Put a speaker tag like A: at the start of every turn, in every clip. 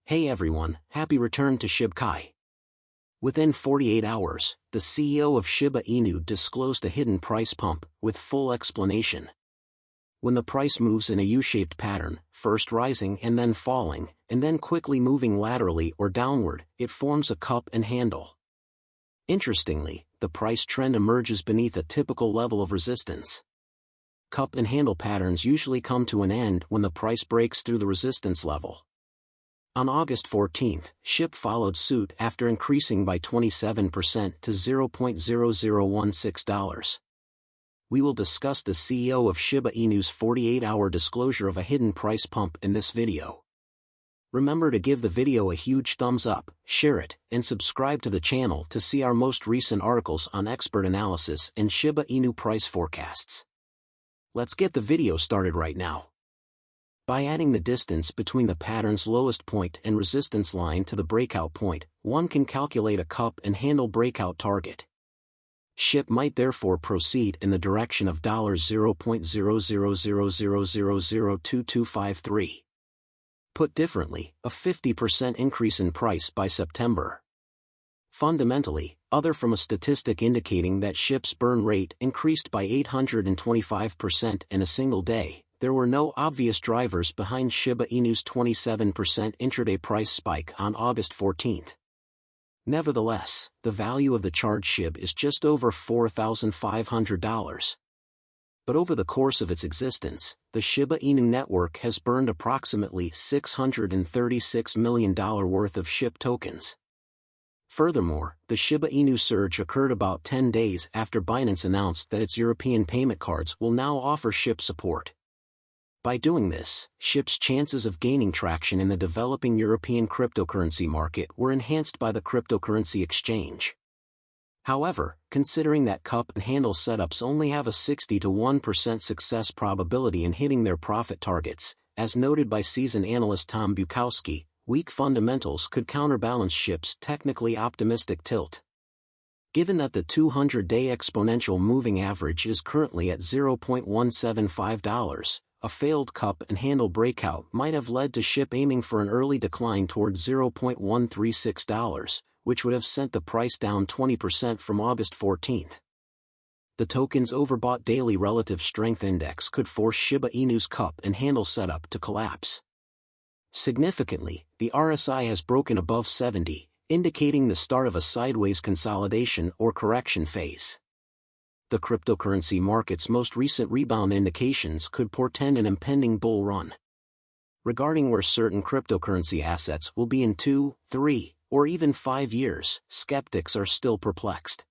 A: Hey everyone, happy return to Shib. Within 48 hours, the CEO of Shiba Inu disclosed a hidden price pump, with full explanation. When the price moves in a U-shaped pattern, first rising and then falling, and then quickly moving laterally or downward, it forms a cup and handle. Interestingly, the price trend emerges beneath a typical level of resistance. Cup and handle patterns usually come to an end when the price breaks through the resistance level. On August 14, Shib followed suit after increasing by 27% to $0.0016. We will discuss the CEO of Shiba Inu's 48-hour disclosure of a hidden price pump in this video. Remember to give the video a huge thumbs up, share it, and subscribe to the channel to see our most recent articles on expert analysis and Shiba Inu price forecasts. Let's get the video started right now. By adding the distance between the pattern's lowest point and resistance line to the breakout point, one can calculate a cup and handle breakout target. Shib might therefore proceed in the direction of $0.0000002253. Put differently, a 50% increase in price by September. Fundamentally, other from a statistic indicating that Shib's burn rate increased by 825% in a single day, there were no obvious drivers behind Shiba Inu's 27% intraday price spike on August 14. Nevertheless, the value of the charged Shib is just over $4,500. But over the course of its existence, the Shiba Inu network has burned approximately $636 million worth of Shib tokens. Furthermore, the Shiba Inu surge occurred about 10 days after Binance announced that its European payment cards will now offer Shib support. By doing this, Shib's chances of gaining traction in the developing European cryptocurrency market were enhanced by the cryptocurrency exchange. However, considering that cup and handle setups only have a 60 to 1% success probability in hitting their profit targets, as noted by seasoned analyst Tom Bukowski, weak fundamentals could counterbalance Shib's technically optimistic tilt. Given that the 200-day exponential moving average is currently at $0.175, a failed cup and handle breakout might have led to Shib aiming for an early decline toward $0.136, which would have sent the price down 20% from August 14. The token's overbought daily relative strength index could force Shiba Inu's cup and handle setup to collapse. Significantly, the RSI has broken above 70, indicating the start of a sideways consolidation or correction phase. The cryptocurrency market's most recent rebound indications could portend an impending bull run. Regarding where certain cryptocurrency assets will be in 2, 3, or even 5 years, skeptics are still perplexed.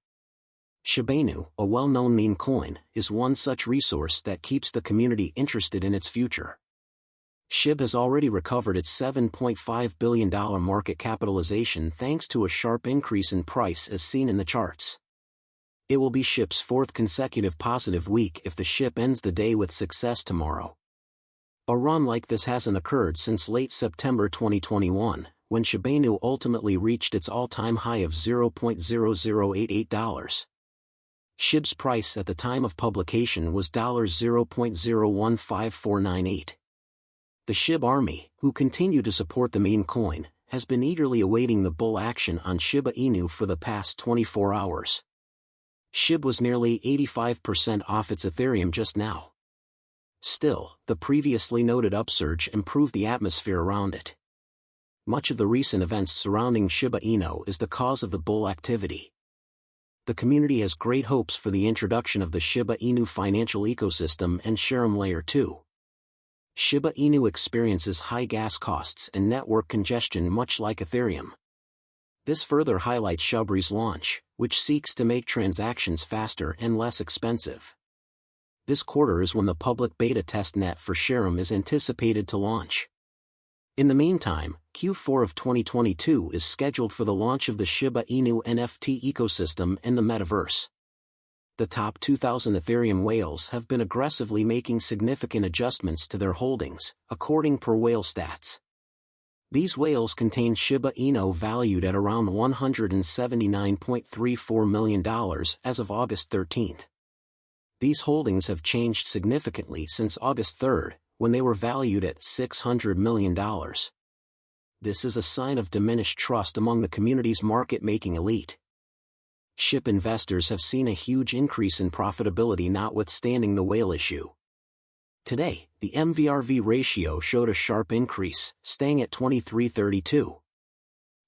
A: Shibainu, a well-known meme coin, is one such resource that keeps the community interested in its future. Shib has already recovered its $7.5 billion market capitalization thanks to a sharp increase in price as seen in the charts. It will be Shib's fourth consecutive positive week if the Shib ends the day with success tomorrow. A run like this hasn't occurred since late September 2021, when Shibainu ultimately reached its all-time high of $0.0088. Shib's price at the time of publication was $0.015498. The Shib army, who continue to support the meme coin, has been eagerly awaiting the bull action on Shiba Inu for the past 24 hours. Shib was nearly 85% off its Ethereum just now. Still, the previously noted upsurge improved the atmosphere around it. Much of the recent events surrounding Shiba Inu is the cause of the bull activity. The community has great hopes for the introduction of the Shiba Inu financial ecosystem and Shibarium Layer 2. Shiba Inu experiences high gas costs and network congestion much like Ethereum. This further highlights Shibarium's launch, which seeks to make transactions faster and less expensive. This quarter is when the public beta testnet for Shibarium is anticipated to launch. In the meantime, Q4 of 2022 is scheduled for the launch of the Shiba Inu NFT ecosystem and the metaverse. The top 2,000 Ethereum whales have been aggressively making significant adjustments to their holdings, according per whale stats. These whales contain Shiba Inu valued at around $179.34 million as of August 13. These holdings have changed significantly since August 3, when they were valued at $600 million. This is a sign of diminished trust among the community's market-making elite. SHIB investors have seen a huge increase in profitability notwithstanding the whale issue. Today, the MVRV ratio showed a sharp increase, staying at 23:32.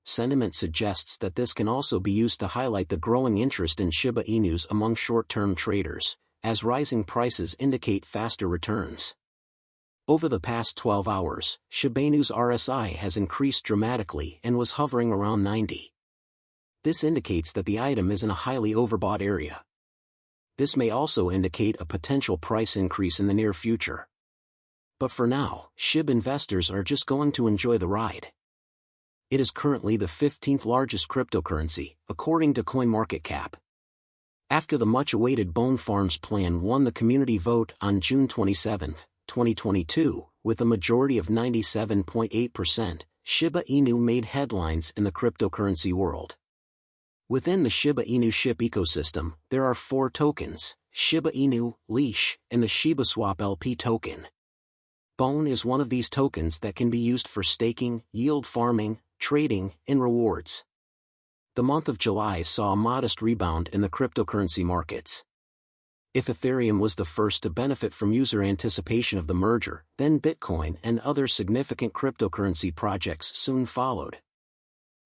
A: Sentiment suggests that this can also be used to highlight the growing interest in Shiba Inus among short-term traders, as rising prices indicate faster returns. Over the past 12 hours, Shiba Inu's RSI has increased dramatically and was hovering around 90. This indicates that the item is in a highly overbought area. This may also indicate a potential price increase in the near future. But for now, SHIB investors are just going to enjoy the ride. It is currently the 15th largest cryptocurrency, according to CoinMarketCap. After the much-awaited Bone Farms plan won the community vote on June 27, 2022, with a majority of 97.8%, Shiba Inu made headlines in the cryptocurrency world. Within the Shiba Inu SHIB ecosystem, there are 4 tokens: Shiba Inu, Leash, and the shibaswap LP token. Bone is one of these tokens that can be used for staking, yield farming, trading, and rewards. The month of July saw a modest rebound in the cryptocurrency markets. If Ethereum was the first to benefit from user anticipation of the merger, then Bitcoin and other significant cryptocurrency projects soon followed.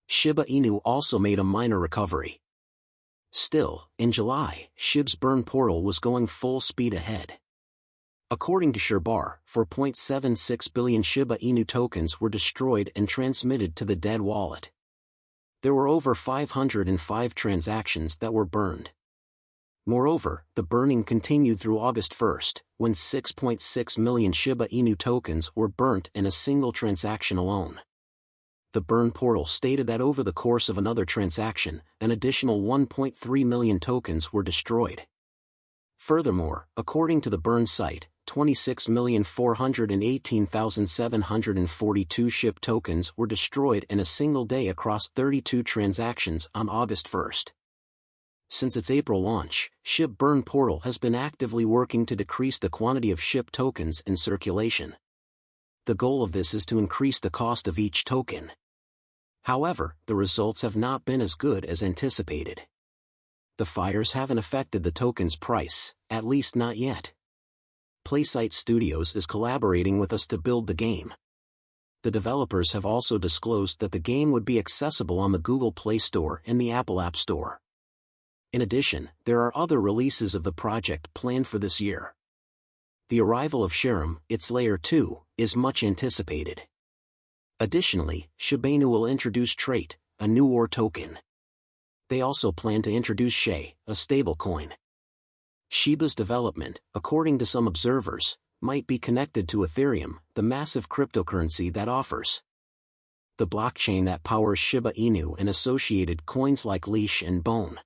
A: Shiba Inu also made a minor recovery. Still, in July, SHIB's burn portal was going full speed ahead. According to Shib, 4.76 billion Shiba Inu tokens were destroyed and transmitted to the dead wallet. There were over 505 transactions that were burned. Moreover, the burning continued through August 1, when 6.6 million Shiba Inu tokens were burnt in a single transaction alone. The burn portal stated that over the course of another transaction, an additional 1.3 million tokens were destroyed. Furthermore, according to the burn site, 26,418,742 SHIB tokens were destroyed in a single day across 32 transactions on August 1. Since its April launch, SHIB burn portal has been actively working to decrease the quantity of SHIB tokens in circulation. The goal of this is to increase the cost of each token. However, the results have not been as good as anticipated. The fires haven't affected the token's price, at least not yet. Playsight Studios is collaborating with us to build the game. The developers have also disclosed that the game would be accessible on the Google Play Store and the Apple App Store. In addition, there are other releases of the project planned for this year. The arrival of Shirim, its Layer 2, is much anticipated. Additionally, shibainu will introduce Trait, a new war token. They also plan to introduce Shay, a stablecoin. Shiba's development, according to some observers, might be connected to Ethereum, the massive cryptocurrency that offers the blockchain that powers Shiba Inu and associated coins like Leash and Bone.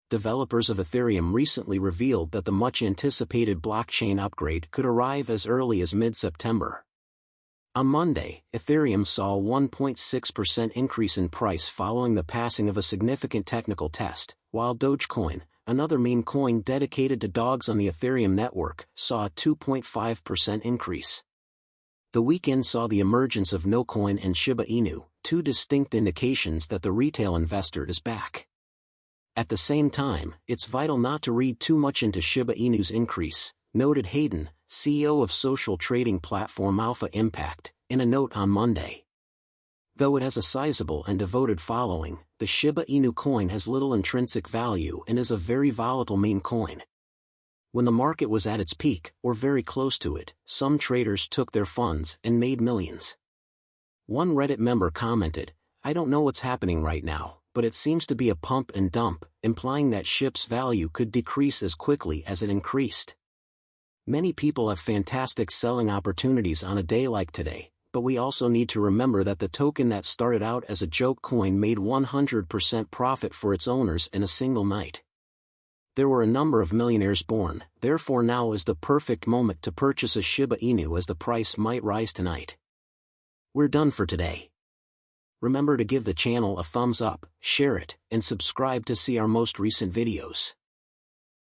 A: Developers of Ethereum recently revealed that the much-anticipated blockchain upgrade could arrive as early as mid-September. On Monday, Ethereum saw a 1.6% increase in price following the passing of a significant technical test, while Dogecoin, another meme coin dedicated to dogs on the Ethereum network, saw a 2.5% increase. The weekend saw the emergence of NoCoin and Shiba Inu, 2 distinct indications that the retail investor is back. At the same time, it's vital not to read too much into Shiba Inu's increase, noted Hayden, CEO of social trading platform Alpha Impact, in a note on Monday. Though it has a sizable and devoted following, the Shiba Inu coin has little intrinsic value and is a very volatile meme coin. When the market was at its peak, or very close to it, some traders took their funds and made millions. One Reddit member commented, "I don't know what's happening right now, but it seems to be a pump and dump," implying that SHIB's value could decrease as quickly as it increased. Many people have fantastic selling opportunities on a day like today, but we also need to remember that the token that started out as a joke coin made 100% profit for its owners in a single night. There were a number of millionaires born, therefore now is the perfect moment to purchase a Shiba Inu as the price might rise tonight. We're done for today. Remember to give the channel a thumbs up, share it, and subscribe to see our most recent videos.